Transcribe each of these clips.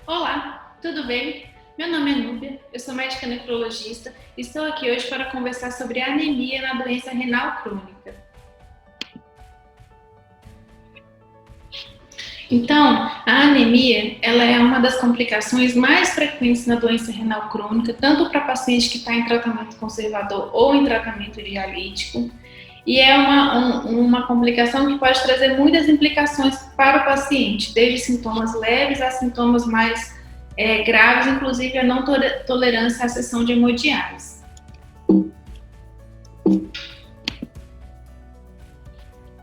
Olá, tudo bem? Meu nome é Núbia, eu sou médica nefrologista e estou aqui hoje para conversar sobre anemia na doença renal crônica. Então, a anemia, ela é uma das complicações mais frequentes na doença renal crônica, tanto para paciente que está em tratamento conservador ou em tratamento dialítico, e é uma complicação que pode trazer muitas implicações para o paciente, desde sintomas leves a sintomas mais graves, inclusive a não tolerância à cessão de hemodiálise.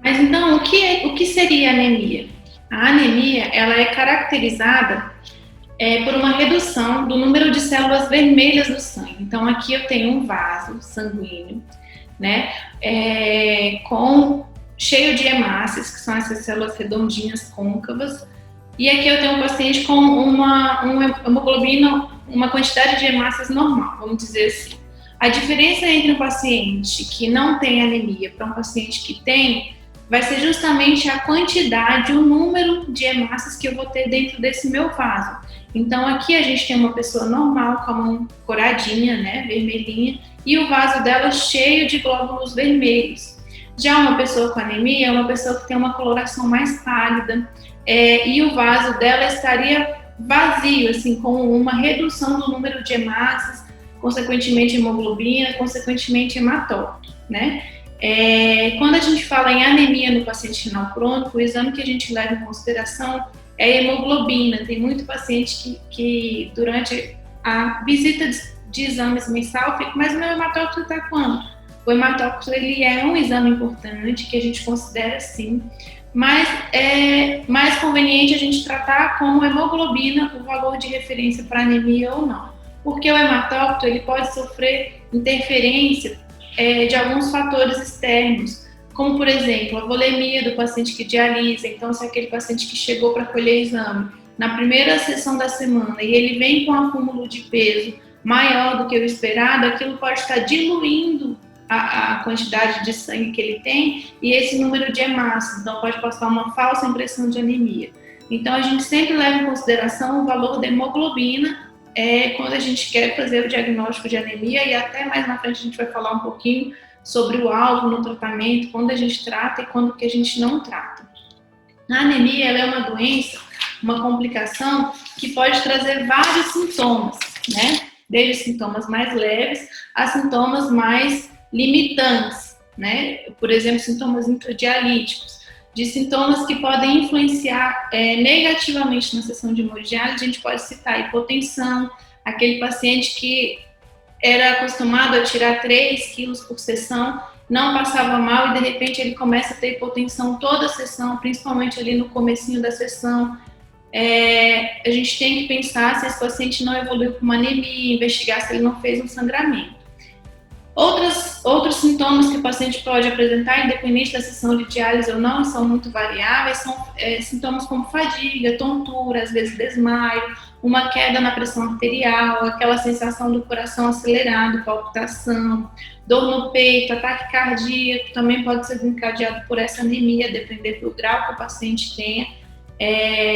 Mas então, o que seria anemia? A anemia ela é caracterizada por uma redução do número de células vermelhas do sangue. Então, aqui eu tenho um vaso sanguíneo, né, cheio de hemácias, que são essas células redondinhas côncavas, e aqui eu tenho um paciente com uma hemoglobina, uma quantidade de hemácias normal, vamos dizer assim. A diferença entre um paciente que não tem anemia para um paciente que tem vai ser justamente a quantidade, o número de hemácias que eu vou ter dentro desse meu vaso. Então aqui a gente tem uma pessoa normal, com a mão coradinha, né, vermelhinha, e o vaso dela cheio de glóbulos vermelhos. Já uma pessoa com anemia é uma pessoa que tem uma coloração mais pálida, e o vaso dela estaria vazio, assim, com uma redução do número de hemácias, consequentemente hemoglobina, consequentemente hematócrito, né? Quando a gente fala em anemia no paciente renal crônico, o exame que a gente leva em consideração é a hemoglobina. Tem muito paciente que durante a visita de exames mensal fica, mas meu hematócrito está quanto? O hematócrito ele é um exame importante que a gente considera sim, mas é mais conveniente a gente tratar como hemoglobina o valor de referência para anemia ou não, porque o hematócrito ele pode sofrer interferência de alguns fatores externos, como por exemplo a volemia do paciente que dialisa. Então, se aquele paciente que chegou para colher exame na primeira sessão da semana e ele vem com um acúmulo de peso maior do que o esperado, aquilo pode estar diluindo a quantidade de sangue que ele tem e esse número de hemácias, então pode passar uma falsa impressão de anemia. Então a gente sempre leva em consideração o valor da hemoglobina quando a gente quer fazer o diagnóstico de anemia, e até mais na frente a gente vai falar um pouquinho sobre o alvo no tratamento, quando a gente trata e quando que a gente não trata. A anemia ela é uma doença, uma complicação que pode trazer vários sintomas, né? Desde sintomas mais leves a sintomas mais limitantes, né? Por exemplo, sintomas intradialíticos, de sintomas que podem influenciar negativamente na sessão de hemodiálise. A gente pode citar a hipotensão, aquele paciente que era acostumado a tirar 3 quilos por sessão, não passava mal e de repente ele começa a ter hipotensão toda a sessão, principalmente ali no comecinho da sessão. A gente tem que pensar se esse paciente não evoluiu com uma anemia, investigar se ele não fez um sangramento. Outros sintomas que o paciente pode apresentar, independente da sessão de diálise ou não, são muito variáveis, são sintomas como fadiga, tontura, às vezes desmaio, uma queda na pressão arterial, aquela sensação do coração acelerado, palpitação, dor no peito, ataque cardíaco, também pode ser desencadeado por essa anemia, depender do grau que o paciente tenha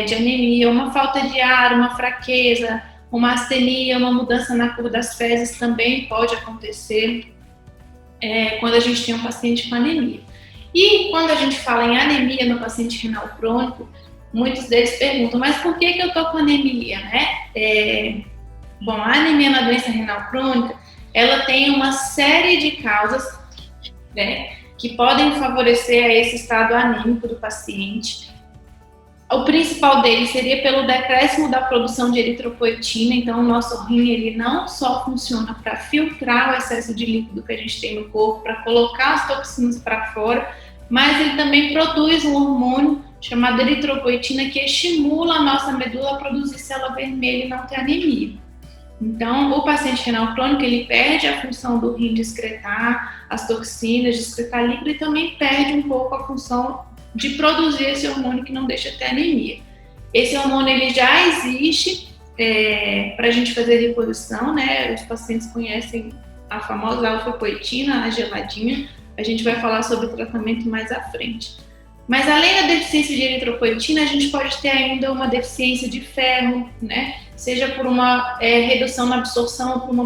de anemia, uma falta de ar, uma fraqueza, uma astenia, uma mudança na cor das fezes também pode acontecer quando a gente tem um paciente com anemia. E quando a gente fala em anemia no paciente renal crônico, muitos deles perguntam, mas por que eu estou com anemia, né? Bom, a anemia na doença renal crônica, ela tem uma série de causas, né, que podem favorecer a esse estado anêmico do paciente. O principal deles seria pelo decréscimo da produção de eritropoetina. Então, o nosso rim ele não só funciona para filtrar o excesso de líquido que a gente tem no corpo, para colocar as toxinas para fora, mas ele também produz um hormônio chamado eritropoetina que estimula a nossa medula a produzir célula vermelha e não ter anemia. Então, o paciente renal crônico ele perde a função do rim de excretar as toxinas, de excretar líquido, e também perde um pouco a função de produzir esse hormônio que não deixa ter anemia. Esse hormônio ele já existe para a gente fazer reposição, né? Os pacientes conhecem a famosa alfa-poetina, a geladinha. A gente vai falar sobre o tratamento mais à frente. Mas além da deficiência de eritropoetina, a gente pode ter ainda uma deficiência de ferro, né? Seja por uma redução na absorção, por uma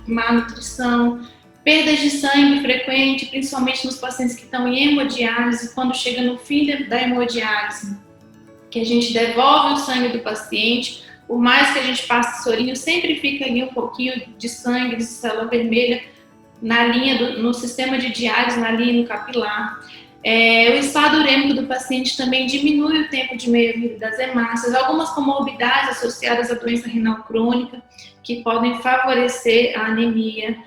má nutrição, perdas de sangue frequente, principalmente nos pacientes que estão em hemodiálise, quando chega no fim da hemodiálise, que a gente devolve o sangue do paciente, por mais que a gente passe sorinho, sempre fica ali um pouquinho de sangue, de célula vermelha, na linha no sistema de diálise, na linha no capilar. O estado urêmico do paciente também diminui o tempo de meia-vida das hemácias, algumas comorbidades associadas à doença renal crônica, que podem favorecer a anemia,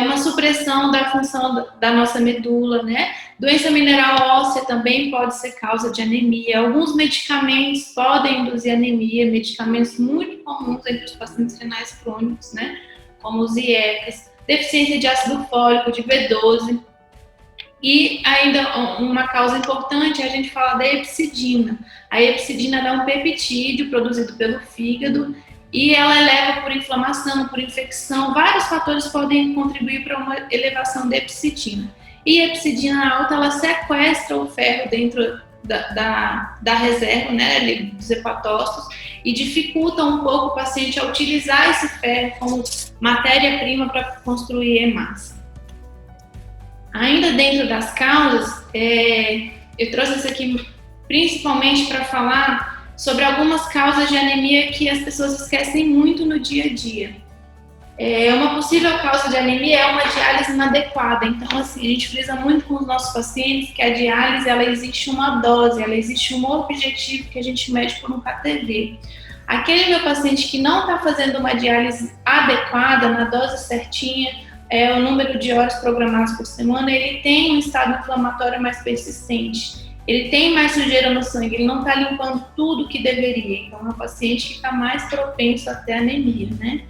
uma supressão da função da nossa medula, né? Doença mineral óssea também pode ser causa de anemia. Alguns medicamentos podem induzir anemia, medicamentos muito comuns entre os pacientes renais crônicos, né? Como os IECAs, deficiência de ácido fólico, de B12. E ainda uma causa importante é a gente falar da hepcidina. A hepcidina é um peptídeo produzido pelo fígado e ela eleva por inflamação, por infecção. Vários fatores podem contribuir para uma elevação da hepcidina. E a hepcidina alta, ela sequestra o ferro dentro da reserva, né, dos hepatócitos, e dificulta um pouco o paciente a utilizar esse ferro como matéria-prima para construir hemácia. Ainda dentro das causas, eu trouxe isso aqui principalmente para falar sobre algumas causas de anemia que as pessoas esquecem muito no dia a dia. Uma possível causa de anemia é uma diálise inadequada. Então, assim, a gente frisa muito com os nossos pacientes que a diálise, ela existe uma dose, ela existe um objetivo que a gente mede por um KTV. Aquele meu paciente que não está fazendo uma diálise adequada, na dose certinha, o número de horas programadas por semana, ele tem um estado inflamatório mais persistente, ele tem mais sujeira no sangue, ele não está limpando tudo que deveria. Então, é um paciente que está mais propenso a ter anemia, né?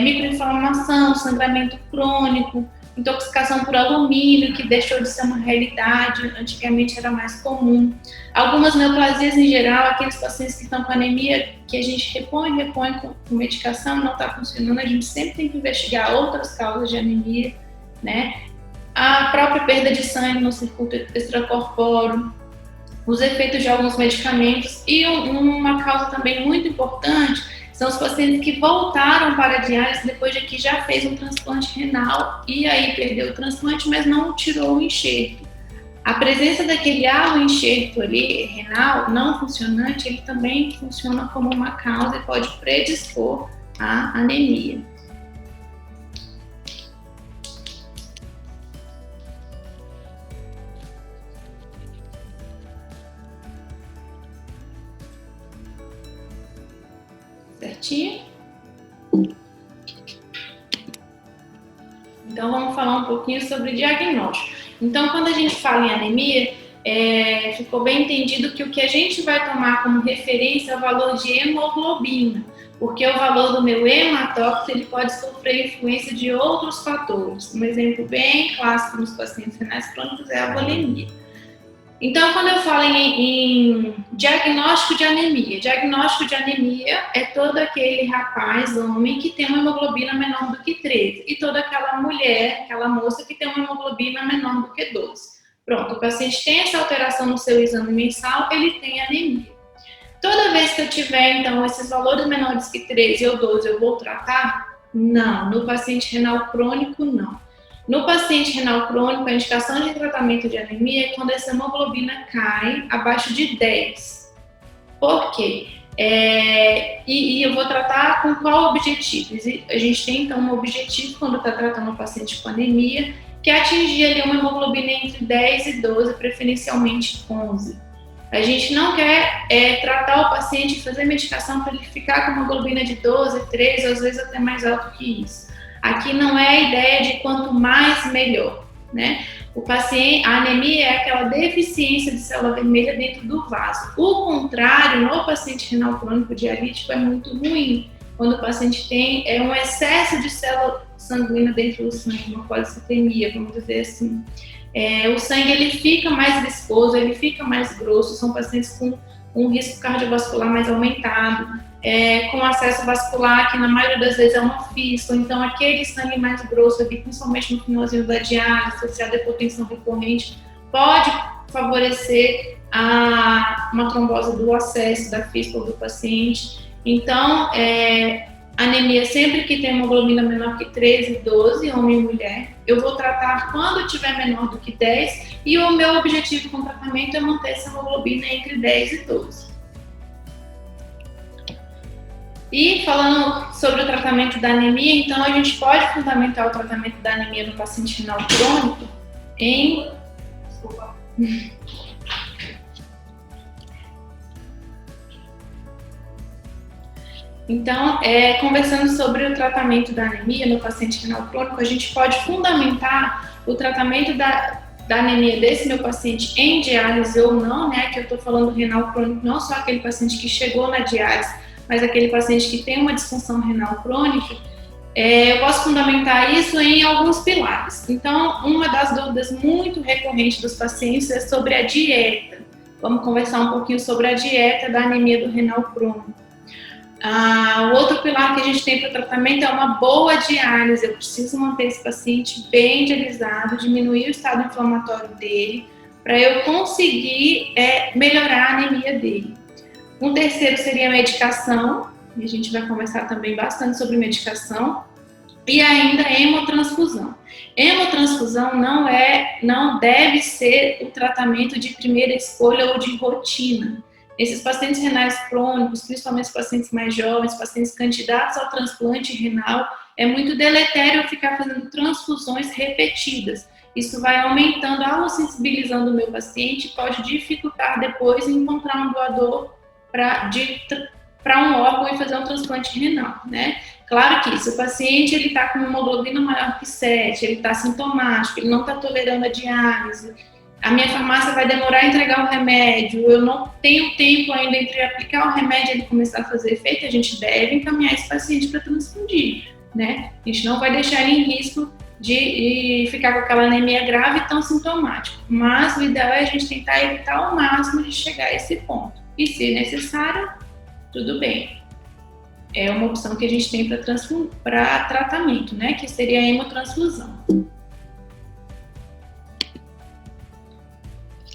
Microinflamação, sangramento crônico, intoxicação por alumínio, que deixou de ser uma realidade, antigamente era mais comum. Algumas neoplasias em geral, aqueles pacientes que estão com anemia, que a gente repõe com medicação, não está funcionando, a gente sempre tem que investigar outras causas de anemia, né? A própria perda de sangue no circuito extracorpóreo, os efeitos de alguns medicamentos e uma causa também muito importante são os pacientes que voltaram para a diálise depois de que já fez um transplante renal e aí perdeu o transplante, mas não tirou o enxerto. A presença daquele enxerto ali, renal, não funcionante, ele também funciona como uma causa e pode predispor à anemia. Certinho? Então, vamos falar um pouquinho sobre diagnóstico. Então, quando a gente fala em anemia, ficou bem entendido que o que a gente vai tomar como referência é o valor de hemoglobina, porque o valor do meu hematócrito ele pode sofrer influência de outros fatores. Um exemplo bem clássico nos pacientes renais crônicos é a volemia. Então, quando eu falo em diagnóstico de anemia é todo aquele rapaz, homem, que tem uma hemoglobina menor do que 13 e toda aquela mulher, aquela moça que tem uma hemoglobina menor do que 12. Pronto, o paciente tem essa alteração no seu exame mensal, ele tem anemia. Toda vez que eu tiver, então, esses valores menores que 13 ou 12, eu vou tratar? Não. No paciente renal crônico, não. No paciente renal crônico, a indicação de tratamento de anemia é quando essa hemoglobina cai abaixo de 10. Por quê? E eu vou tratar com qual objetivo? A gente tem, então, um objetivo quando está tratando um paciente com anemia, que é atingir ali uma hemoglobina entre 10 e 12, preferencialmente 11. A gente não quer tratar o paciente e fazer medicação para ele ficar com uma hemoglobina de 12, 13, às vezes até mais alto que isso. Aqui não é a ideia de quanto mais, melhor, né? A anemia é aquela deficiência de célula vermelha dentro do vaso. O contrário, no paciente renal crônico dialítico, é muito ruim. Quando o paciente tem um excesso de célula sanguínea dentro do sangue, uma policitemia, vamos dizer assim. O sangue ele fica mais viscoso, ele fica mais grosso, são pacientes com um risco cardiovascular mais aumentado, com acesso vascular, que na maioria das vezes é uma fístula, então aquele sangue mais grosso, ali, principalmente no finalzinho da diálise, associado à hipotensão recorrente, pode favorecer uma trombose do acesso da fístula do paciente. Então, anemia sempre que tem hemoglobina menor que 13, 12, homem e mulher, eu vou tratar quando tiver menor do que 10 e o meu objetivo com o tratamento é manter essa hemoglobina entre 10 e 12. E falando sobre o tratamento da anemia, então a gente pode fundamentar o tratamento da anemia no paciente renal crônico em... Desculpa. Então, conversando sobre o tratamento da anemia no paciente renal crônico, a gente pode fundamentar o tratamento da anemia desse meu paciente em diálise ou não, né? Que eu estou falando renal crônico, não só aquele paciente que chegou na diálise, mas aquele paciente que tem uma disfunção renal crônica. Eu posso fundamentar isso em alguns pilares. Então, uma das dúvidas muito recorrentes dos pacientes é sobre a dieta. Vamos conversar um pouquinho sobre a dieta da anemia do renal crônico. O outro pilar que a gente tem para o tratamento é uma boa diálise. Eu preciso manter esse paciente bem dialisado, diminuir o estado inflamatório dele, para eu conseguir melhorar a anemia dele. Um terceiro seria a medicação, e a gente vai conversar também bastante sobre medicação, e ainda hemotransfusão. Hemotransfusão não deve ser o tratamento de primeira escolha ou de rotina. Esses pacientes renais crônicos, principalmente os pacientes mais jovens, pacientes candidatos ao transplante renal, é muito deletério ficar fazendo transfusões repetidas. Isso vai aumentando, allosensibilizando o meu paciente, pode dificultar depois encontrar um doador para um órgão e fazer um transplante renal, né? Claro que se o paciente está com hemoglobina maior que 7, ele está sintomático, ele não está tolerando a diálise, a minha farmácia vai demorar a entregar o remédio, eu não tenho tempo ainda entre aplicar o remédio e ele começar a fazer efeito, a gente deve encaminhar esse paciente para transfundir, né? A gente não vai deixar ele em risco de ficar com aquela anemia grave tão sintomática, mas o ideal é a gente tentar evitar ao máximo de chegar a esse ponto. E se necessário, tudo bem. É uma opção que a gente tem para tratamento, né? Que seria a hemotransfusão.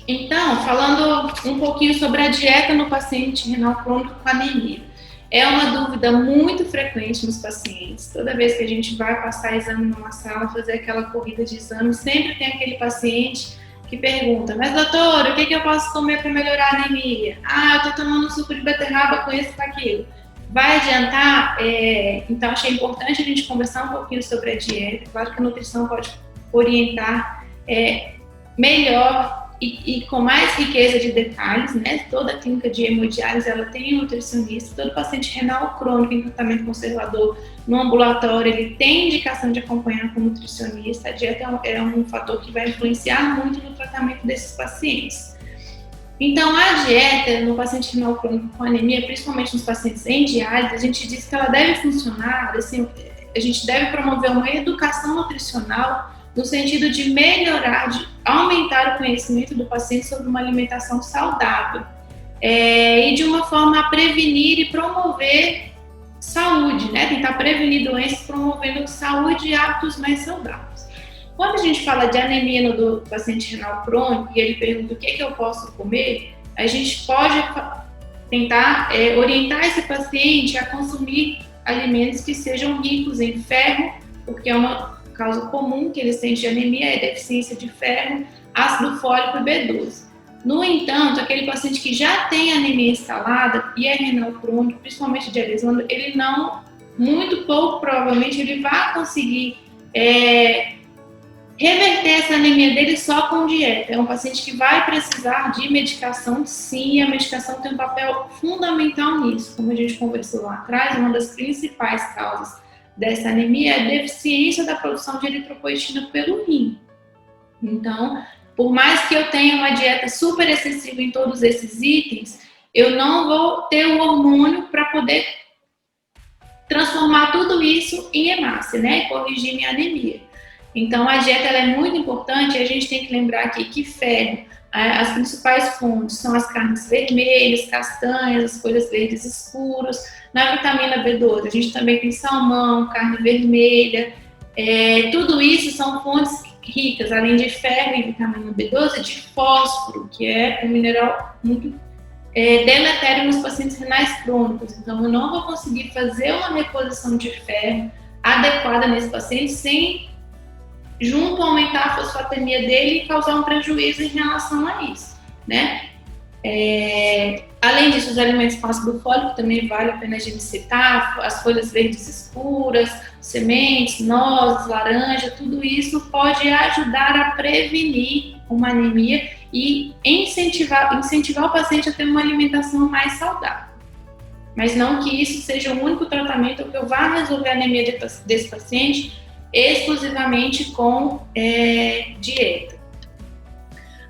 Então, falando um pouquinho sobre a dieta no paciente renal crônico com anemia. É uma dúvida muito frequente nos pacientes. Toda vez que a gente vai passar exame numa sala, fazer aquela corrida de exame, sempre tem aquele paciente que pergunta: mas doutor, o que eu posso comer para melhorar a anemia? Eu estou tomando suco de beterraba com isso, com aquilo. Vai adiantar? Então, achei importante a gente conversar um pouquinho sobre a dieta. Claro que a nutrição pode orientar melhor e com mais riqueza de detalhes, né? Toda a clínica de hemodiálise, ela tem um nutricionista. Todo paciente renal crônico em tratamento conservador no ambulatório, ele tem indicação de acompanhar com nutricionista. A dieta é um fator que vai influenciar muito no tratamento desses pacientes. Então, a dieta no paciente renal crônico com anemia, principalmente nos pacientes em diálise, a gente diz que ela deve funcionar, assim, a gente deve promover uma educação nutricional no sentido de melhorar, de aumentar o conhecimento do paciente sobre uma alimentação saudável e de uma forma a prevenir e promover saúde, né? Tentar prevenir doenças promovendo saúde e hábitos mais saudáveis. Quando a gente fala de anemia do paciente renal crônico e ele pergunta o que eu posso comer, a gente pode tentar orientar esse paciente a consumir alimentos que sejam ricos em ferro, porque é uma causa comum que eles têm de anemia é deficiência de ferro, ácido fólico e B12. No entanto, aquele paciente que já tem anemia instalada e é renal crônico, principalmente dialisando, ele não, muito pouco provavelmente, ele vai conseguir reverter essa anemia dele só com dieta. É um paciente que vai precisar de medicação, sim, e a medicação tem um papel fundamental nisso. Como a gente conversou lá atrás, uma das principais causas dessa anemia é a deficiência da produção de eritropoetina pelo rim. Então, por mais que eu tenha uma dieta super excessiva em todos esses itens, eu não vou ter o hormônio para poder transformar tudo isso em hemácia, né? E corrigir minha anemia. Então, a dieta ela é muito importante e a gente tem que lembrar aqui que ferro, as principais fontes são as carnes vermelhas, castanhas, as folhas verdes escuras. Na vitamina B12, a gente também tem salmão, carne vermelha. Tudo isso são fontes ricas, além de ferro e vitamina B12, de fósforo, que é um mineral muito deletério nos pacientes renais crônicos. Então, eu não vou conseguir fazer uma reposição de ferro adequada nesse paciente sem, junto, aumentar a fosfatemia dele e causar um prejuízo em relação a isso, né? Além disso, os alimentos com ácido fólico também vale a pena a gente citar, as folhas verdes escuras, sementes, nozes, laranja, tudo isso pode ajudar a prevenir uma anemia e incentivar o paciente a ter uma alimentação mais saudável. Mas não que isso seja o único tratamento que eu vá resolver a anemia desse paciente exclusivamente com dieta.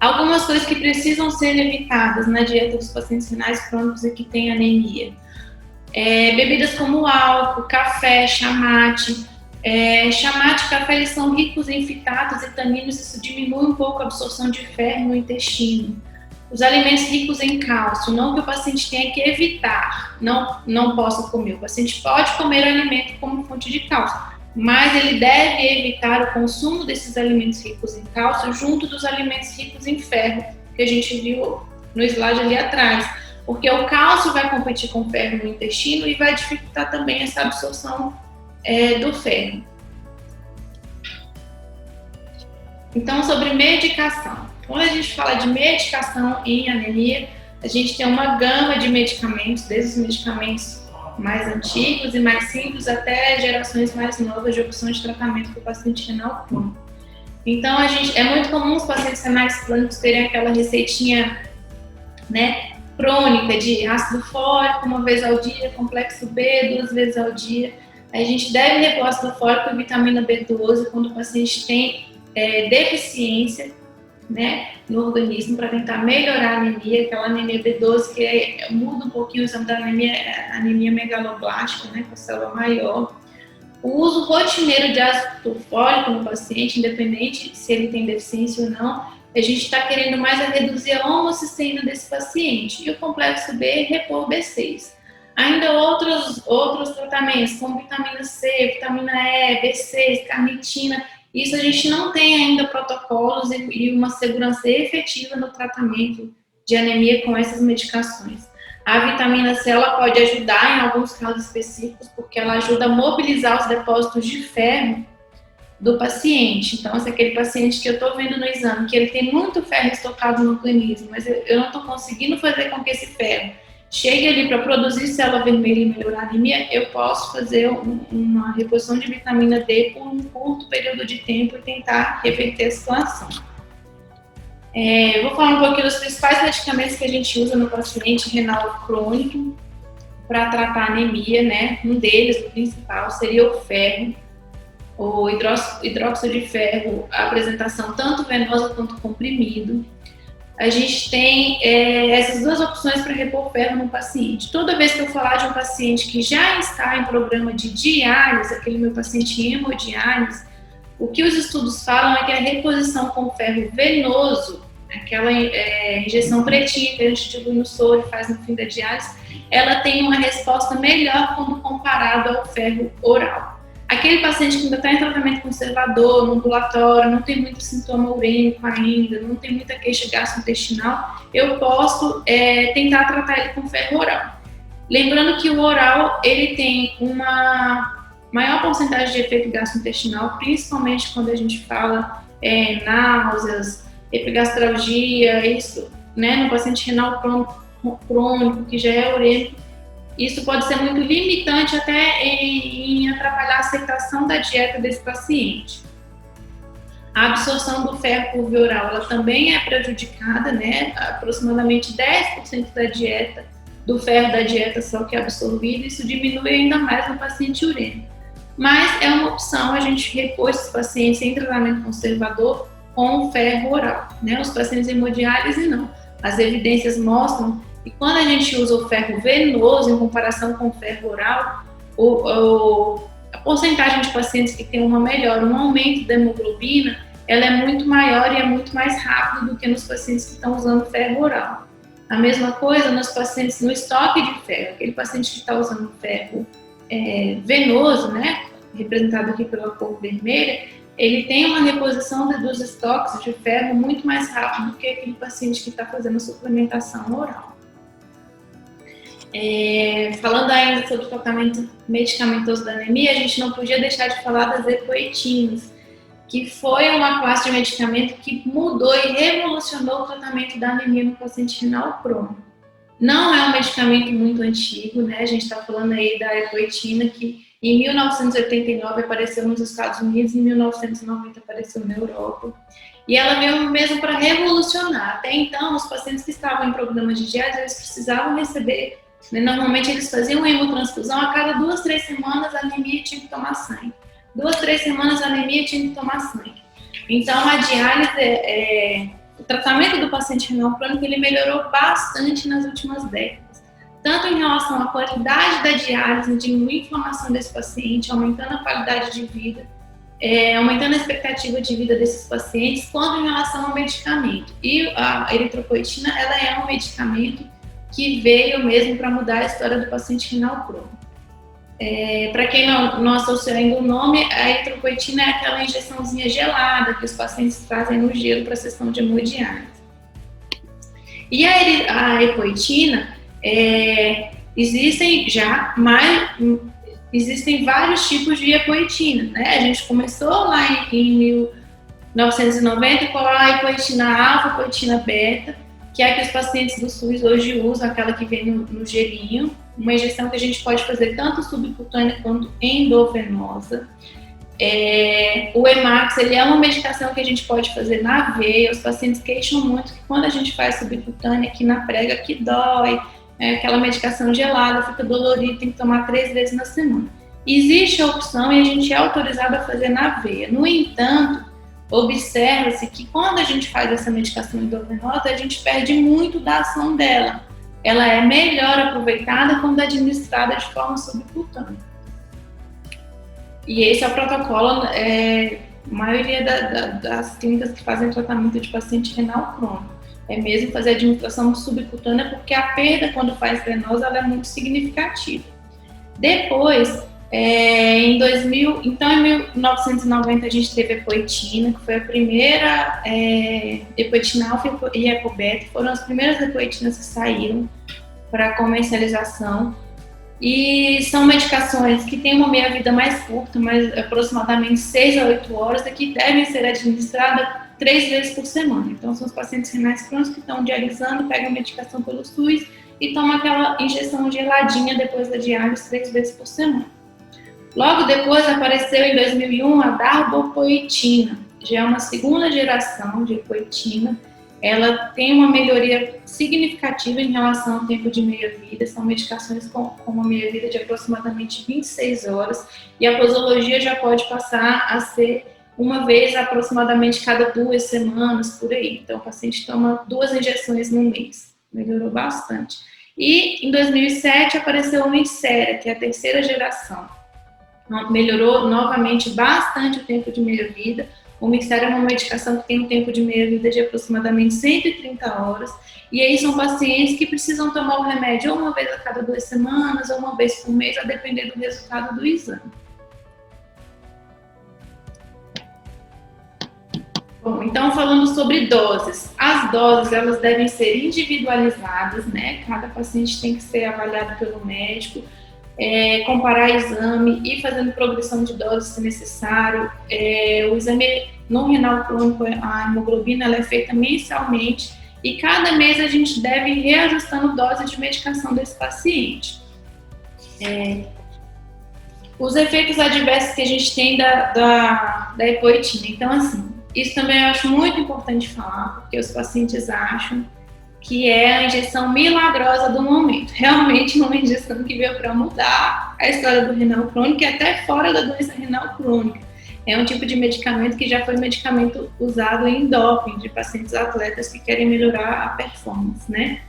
Algumas coisas que precisam ser evitadas na dieta dos pacientes renais crônicos e que têm anemia. Bebidas como álcool, café, chamate. Chamate e café, eles são ricos em fitatos e taninos, isso diminui um pouco a absorção de ferro no intestino. Os alimentos ricos em cálcio, não que o paciente tenha que evitar, não possa comer. O paciente pode comer alimento como fonte de cálcio, mas ele deve evitar o consumo desses alimentos ricos em cálcio junto dos alimentos ricos em ferro, que a gente viu no slide ali atrás, porque o cálcio vai competir com o ferro no intestino e vai dificultar também essa absorção do ferro. Então, sobre medicação. Quando a gente fala de medicação em anemia, a gente tem uma gama de medicamentos, desde os medicamentos mais antigos e mais simples até gerações mais novas de opções de tratamento para o paciente renal crônico. Então, é muito comum os pacientes renais crônicos terem aquela receitinha, né, crônica de ácido fólico uma vez ao dia, complexo B 2 vezes ao dia. A gente deve repor ácido fólico e vitamina B12 quando o paciente tem deficiência, né, no organismo, para tentar melhorar a anemia, aquela anemia B12 que muda um pouquinho o exame da anemia megaloblástica, né, com a célula maior. O uso rotineiro de ácido fólico no paciente, independente se ele tem deficiência ou não, a gente está querendo mais reduzir a homocisteína desse paciente. E o complexo B, repor B6. Ainda outros tratamentos, como vitamina C, vitamina E, B6, carnitina. Isso a gente não tem ainda protocolos e uma segurança efetiva no tratamento de anemia com essas medicações. A vitamina C, ela pode ajudar em alguns casos específicos, porque ela ajuda a mobilizar os depósitos de ferro do paciente. Então, se aquele paciente que eu estou vendo no exame, que ele tem muito ferro estocado no organismo, mas eu não estou conseguindo fazer com que esse ferro chegue ali para produzir célula vermelha e melhorar a anemia, eu posso fazer uma reposição de vitamina D por um curto período de tempo e tentar reverter a situação. Vou falar um pouquinho dos principais medicamentos que a gente usa no paciente renal crônico para tratar a anemia, né? Um deles, o principal, seria o ferro, o hidróxido de ferro, a apresentação tanto venosa quanto comprimido. A gente tem essas duas opções para repor ferro no paciente. Toda vez que eu falar de um paciente que já está em programa de diálise, aquele meu paciente em hemodiálise, o que os estudos falam é que a reposição com ferro venoso, aquela injeção pretinha que a gente dilui no soro e faz no fim da diálise, ela tem uma resposta melhor quando comparado ao ferro oral. Aquele paciente que ainda está em tratamento conservador, no ambulatório, não tem muito sintoma urêmico ainda, não tem muita queixa gastrointestinal, eu posso tentar tratar ele com ferro oral. Lembrando que o oral, ele tem uma maior porcentagem de efeito gastrointestinal, principalmente quando a gente fala náuseas, epigastralgia, isso, né, no paciente renal crônico, que já é urêmico. Isso pode ser muito limitante até em atrapalhar a aceitação da dieta desse paciente. A absorção do ferro por via oral, ela também é prejudicada, né? Aproximadamente 10% do ferro da dieta só que é absorvido, isso diminui ainda mais no paciente urêmico. Mas é uma opção a gente repor esses pacientes em tratamento conservador com ferro oral, né? Os pacientes em hemodiálise não. As evidências mostram e quando a gente usa o ferro venoso em comparação com o ferro oral, a porcentagem de pacientes que tem uma melhora, um aumento da hemoglobina, ela é muito maior e é muito mais rápido do que nos pacientes que estão usando ferro oral. A mesma coisa nos pacientes no estoque de ferro, aquele paciente que está usando ferro venoso, né, representado aqui pela cor vermelha, ele tem uma reposição dos estoques de ferro muito mais rápido do que aquele paciente que está fazendo suplementação oral. Falando ainda sobre o tratamento medicamentoso da anemia, a gente não podia deixar de falar das epoetinas, que foi uma classe de medicamento que mudou e revolucionou o tratamento da anemia no paciente renal crônico. Não é um medicamento muito antigo, né? A gente está falando aí da epoetina, que em 1989 apareceu nos Estados Unidos, em 1990 apareceu na Europa. E ela veio mesmo para revolucionar. Até então, os pacientes que estavam em programas de diálise, eles precisavam receber, né? Normalmente eles faziam hemotransfusão, a cada 2-3 semanas a anemia tinha que tomar sangue. 2-3 semanas a anemia tinha que tomar sangue. Então, a diálise, o tratamento do paciente renal crônico, ele melhorou bastante nas últimas décadas. Tanto em relação à qualidade da diálise, diminuir a inflamação desse paciente, aumentando a qualidade de vida, aumentando a expectativa de vida desses pacientes, quanto em relação ao medicamento. E a eritropoetina, ela é um medicamento que veio mesmo para mudar a história do paciente renal crônico. Para quem não associou ainda o nome, a eritropoetina é aquela injeçãozinha gelada que os pacientes trazem no gelo para a sessão de hemodiálise. E a epoetina, existem vários tipos de epoetina, né? A gente começou lá em 1990 com a epoetina alfa, a epoetina beta, que é a que os pacientes do SUS hoje usam, aquela que vem no gelinho, uma injeção que a gente pode fazer tanto subcutânea quanto endovenosa. O Emax, ele é uma medicação que a gente pode fazer na veia. Os pacientes queixam muito que quando a gente faz subcutânea aqui na prega, que dói, aquela medicação gelada, fica dolorido, tem que tomar 3 vezes na semana. Existe a opção e a gente é autorizado a fazer na veia. No entanto, observa-se que quando a gente faz essa medicação endovenosa, a gente perde muito da ação dela. Ela é melhor aproveitada quando administrada de forma subcutânea. E esse é o protocolo, a maioria das clínicas que fazem tratamento de paciente renal crônico. É mesmo fazer a administração subcutânea, porque a perda quando faz venosa ela é muito significativa. Depois, em 1990 a gente teve a epoetina, que foi a primeira epoetina alfa e epobeta, foram as primeiras epoetinas que saíram para comercialização. E são medicações que têm uma meia-vida mais curta, mais aproximadamente 6 a 8 horas, e que devem ser administradas 3 vezes por semana. Então, são os pacientes renais crônicos que estão dialisando, pegam a medicação pelo SUS e tomam aquela injeção geladinha depois da diálise 3 vezes por semana. Logo depois apareceu em 2001 a darbepoetina, já é uma segunda geração de epoetina. Ela tem uma melhoria significativa em relação ao tempo de meia-vida. São medicações com uma meia-vida de aproximadamente 26 horas e a posologia já pode passar a ser uma vez aproximadamente cada 2 semanas, por aí. Então, o paciente toma 2 injeções no mês. Melhorou bastante. E em 2007 apareceu o Mircera, que é a terceira geração. Melhorou novamente bastante o tempo de meia-vida. O Mircera é uma medicação que tem um tempo de meia-vida de aproximadamente 130 horas. E aí são pacientes que precisam tomar o remédio ou uma vez a cada 2 semanas ou uma vez por mês, a depender do resultado do exame. Bom, então falando sobre doses. As doses, elas devem ser individualizadas, né? Cada paciente tem que ser avaliado pelo médico. Comparar exame e fazendo progressão de doses se necessário. O exame no renal crônico, a hemoglobina, ela é feita mensalmente e cada mês a gente deve ir reajustando dose de medicação desse paciente. Os efeitos adversos que a gente tem da epoetina. Então, assim, isso também eu acho muito importante falar, porque os pacientes acham que é a injeção milagrosa do momento. Realmente uma injeção que veio para mudar a história do renal crônico e até fora da doença renal crônica. É um tipo de medicamento que já foi medicamento usado em doping de pacientes atletas que querem melhorar a performance, né?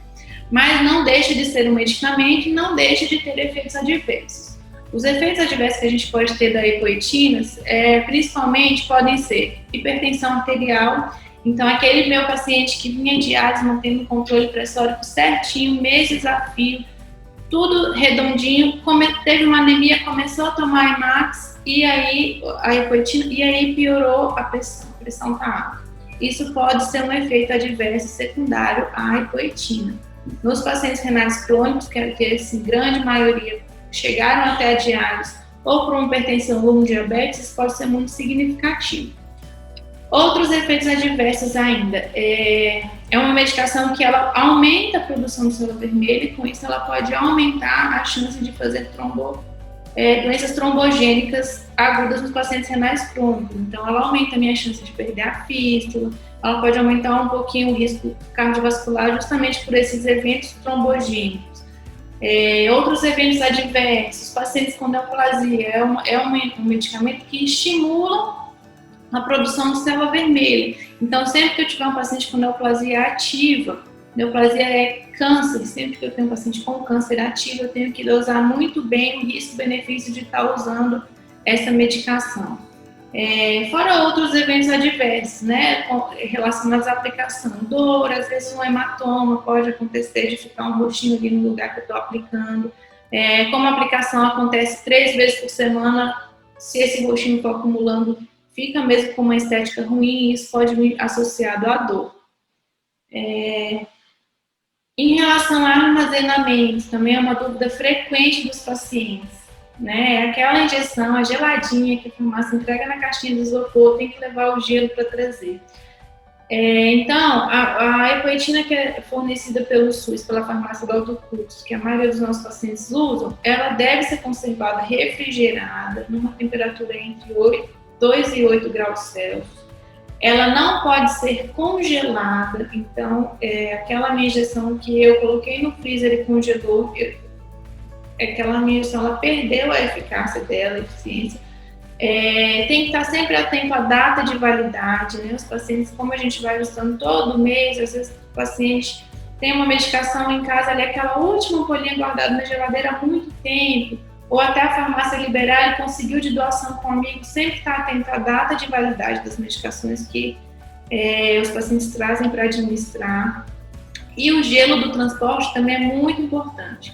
Mas não deixa de ser um medicamento e não deixa de ter efeitos adversos. Os efeitos adversos que a gente pode ter da epoetina, principalmente, podem ser hipertensão arterial. Então, aquele meu paciente que vinha em diálise, mantendo o controle pressórico certinho, meses a fio, tudo redondinho, teve uma anemia, começou a tomar Imax, e aí a epoetina, e aí piorou a pressão tá alta. Isso pode ser um efeito adverso secundário à epoetina. Nos pacientes renais crônicos, que assim, grande maioria chegaram até a diálise ou por uma hipertensão ou um diabetes, isso pode ser muito significativo. Outros efeitos adversos ainda, é uma medicação que ela aumenta a produção de célula vermelha e com isso ela pode aumentar a chance de fazer doenças trombogênicas agudas nos pacientes renais crônicos. Então ela aumenta a minha chance de perder a fístula, ela pode aumentar um pouquinho o risco cardiovascular justamente por esses eventos trombogênicos. Outros eventos adversos, pacientes com neoplasia, é um medicamento que estimula a produção de célula vermelha. Então, sempre que eu tiver um paciente com neoplasia ativa, neoplasia é câncer, sempre que eu tenho um paciente com câncer ativo, eu tenho que dosar muito bem o risco-benefício de estar usando essa medicação. Fora outros eventos adversos, né, relacionados à aplicação, dor, às vezes um hematoma pode acontecer de ficar um roxinho ali no lugar que eu estou aplicando. Como a aplicação acontece 3 vezes por semana, se esse roxinho for acumulando, fica mesmo com uma estética ruim e isso pode vir associado à dor. Em relação ao armazenamento, também é uma dúvida frequente dos pacientes. Né? Aquela injeção, a geladinha que a farmácia entrega na caixinha de isopor, tem que levar o gelo para trazer. Então, a epoetina que é fornecida pelo SUS, pela farmácia do alto custo, que a maioria dos nossos pacientes usam, ela deve ser conservada refrigerada, numa temperatura entre 2 e 8 graus Celsius. Ela não pode ser congelada, então, aquela minha injeção que eu coloquei no freezer e congelou, aquela minha injeção, ela perdeu a eficácia dela, a eficiência. Tem que estar sempre atento à data de validade, né? Os pacientes, como a gente vai usando todo mês, às vezes o paciente tem uma medicação em casa, ali aquela última folhinha guardada na geladeira há muito tempo, ou até a farmácia liberar e conseguiu de doação com um amigo, sempre estar atento à data de validade das medicações que os pacientes trazem para administrar. E o gelo do transporte também é muito importante.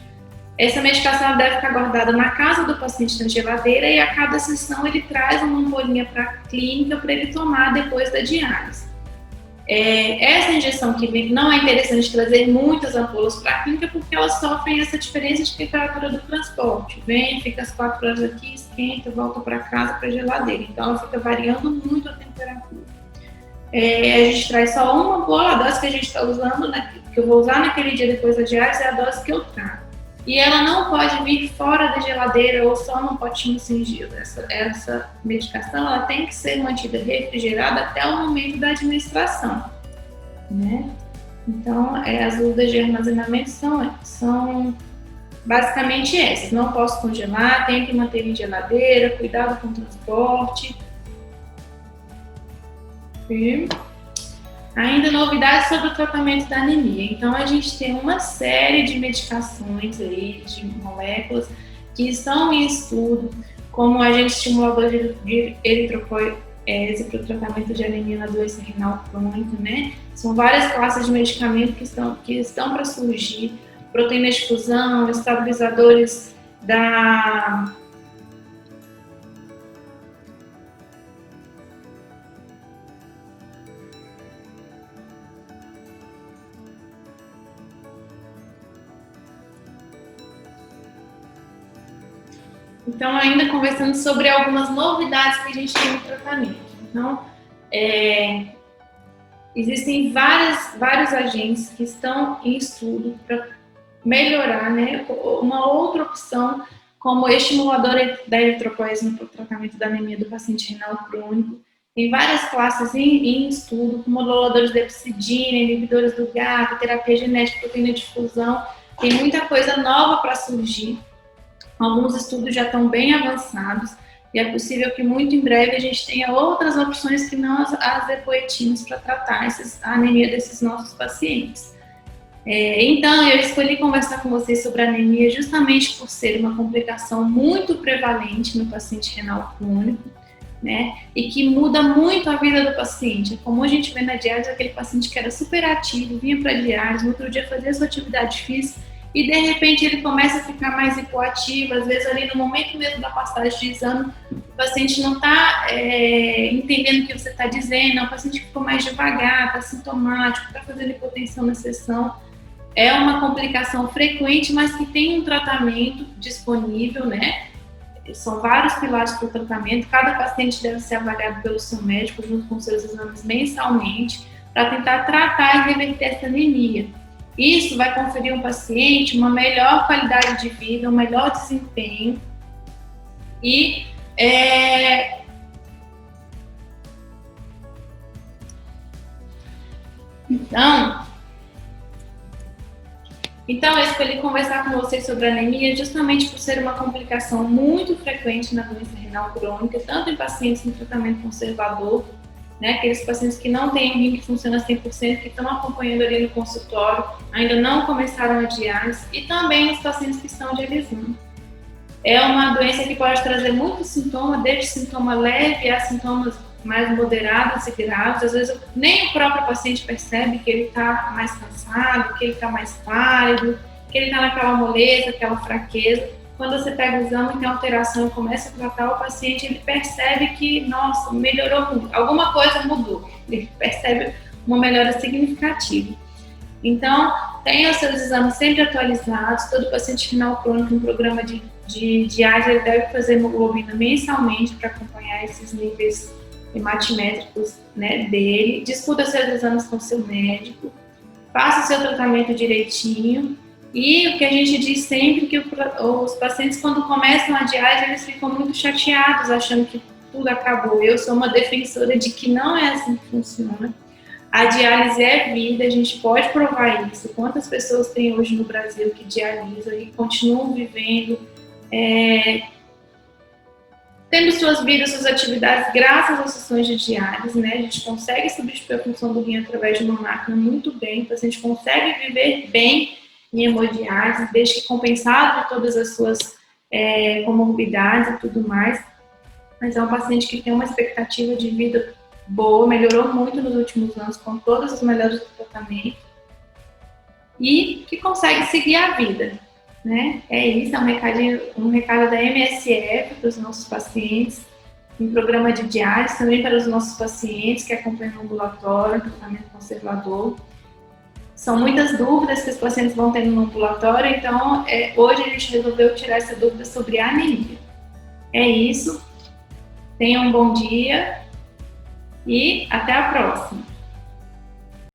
Essa medicação deve ficar guardada na casa do paciente na geladeira e a cada sessão ele traz uma ampolinha para a clínica para ele tomar depois da diálise. Essa injeção que não é interessante trazer muitas ampolas para a clínica porque elas sofrem essa diferença de temperatura do transporte. Vem, fica as 4 horas aqui, esquenta, volta para casa para a geladeira. Então ela fica variando muito a temperatura. A gente traz só uma ampola, a dose que a gente está usando, né, que eu vou usar naquele dia depois da diálise, é a dose que eu trago. E ela não pode vir fora da geladeira ou só num potinho sem gelo. Essa medicação ela tem que ser mantida refrigerada até o momento da administração, né? Então, as dúvidas de armazenamento são basicamente essas. Não posso congelar, tenho que manter em geladeira, cuidado com o transporte. E ainda novidades sobre o tratamento da anemia. Então, a gente tem uma série de medicações aí, de moléculas que estão em estudo, como agente estimulador de eritropoese para o tratamento de anemia na doença renal crônica, né? São várias classes de medicamentos que estão para surgir, proteínas de fusão, estabilizadores da Então, ainda conversando sobre algumas novidades que a gente tem no tratamento. Então, existem vários agentes que estão em estudo para melhorar, né? Uma outra opção, como o estimulador da eritropoese no tratamento da anemia do paciente renal crônico. Tem várias classes em estudo, como moduladores de epsidina, inibidores do GAP, terapia genética, proteína de fusão. Tem muita coisa nova para surgir. Alguns estudos já estão bem avançados e é possível que muito em breve a gente tenha outras opções que não as epoetinas para tratar a anemia desses nossos pacientes. Então, eu escolhi conversar com vocês sobre a anemia justamente por ser uma complicação muito prevalente no paciente renal crônico, né? E que muda muito a vida do paciente. É comum a gente ver na diálise aquele paciente que era super ativo, vinha para a diálise, no outro dia fazia sua atividade física e de repente ele começa a ficar mais hipoativo, às vezes ali no momento mesmo da passagem de exame, o paciente não está entendendo o que você está dizendo, o paciente ficou mais devagar, está sintomático, está fazendo hipotensão na sessão. É uma complicação frequente, mas que tem um tratamento disponível, né? São vários pilares para o tratamento, cada paciente deve ser avaliado pelo seu médico junto com seus exames mensalmente, para tentar tratar e reverter essa anemia. Isso vai conferir ao paciente uma melhor qualidade de vida, um melhor desempenho e Então, eu escolhi conversar com vocês sobre a anemia justamente por ser uma complicação muito frequente na doença renal crônica, tanto em pacientes em tratamento conservador, né, aqueles pacientes que não têm um rim que funciona 100%, que estão acompanhando ali no consultório, ainda não começaram a diálise, e também os pacientes que estão dialisando. É uma doença que pode trazer muitos sintomas, desde sintoma leve a sintomas mais moderados e graves. Às vezes nem o próprio paciente percebe que ele está mais cansado, que ele está mais pálido, que ele está naquela moleza, aquela fraqueza. Quando você pega o exame, tem alteração e começa a tratar, o paciente ele percebe que, nossa, melhorou muito, alguma coisa mudou, ele percebe uma melhora significativa. Então, tenha os seus exames sempre atualizados, todo paciente renal crônico no programa de diálise, ele deve fazer hemoglobina mensalmente para acompanhar esses níveis hematimétricos, né, dele. Discuta seus exames com seu médico, faça o seu tratamento direitinho. E o que a gente diz sempre que os pacientes, quando começam a diálise, eles ficam muito chateados, achando que tudo acabou. Eu sou uma defensora de que não é assim que funciona. A diálise é vida, a gente pode provar isso. Quantas pessoas tem hoje no Brasil que dialisam e continuam vivendo, tendo suas vidas, suas atividades, graças às sessões de diálise, né? A gente consegue substituir a função do rim através de uma máquina muito bem, o paciente consegue viver bem em hemodiálise, desde que compensado de todas as suas comorbidades e tudo mais. Mas é um paciente que tem uma expectativa de vida boa, melhorou muito nos últimos anos com todas as melhores do tratamento e que consegue seguir a vida, né? É isso, é um recado da MSF para os nossos pacientes, um programa de diálise também para os nossos pacientes que acompanham o ambulatório, tratamento conservador. São muitas dúvidas que os pacientes vão tendo no ambulatório, então hoje a gente resolveu tirar essa dúvida sobre a anemia. É isso, tenham um bom dia e até a próxima!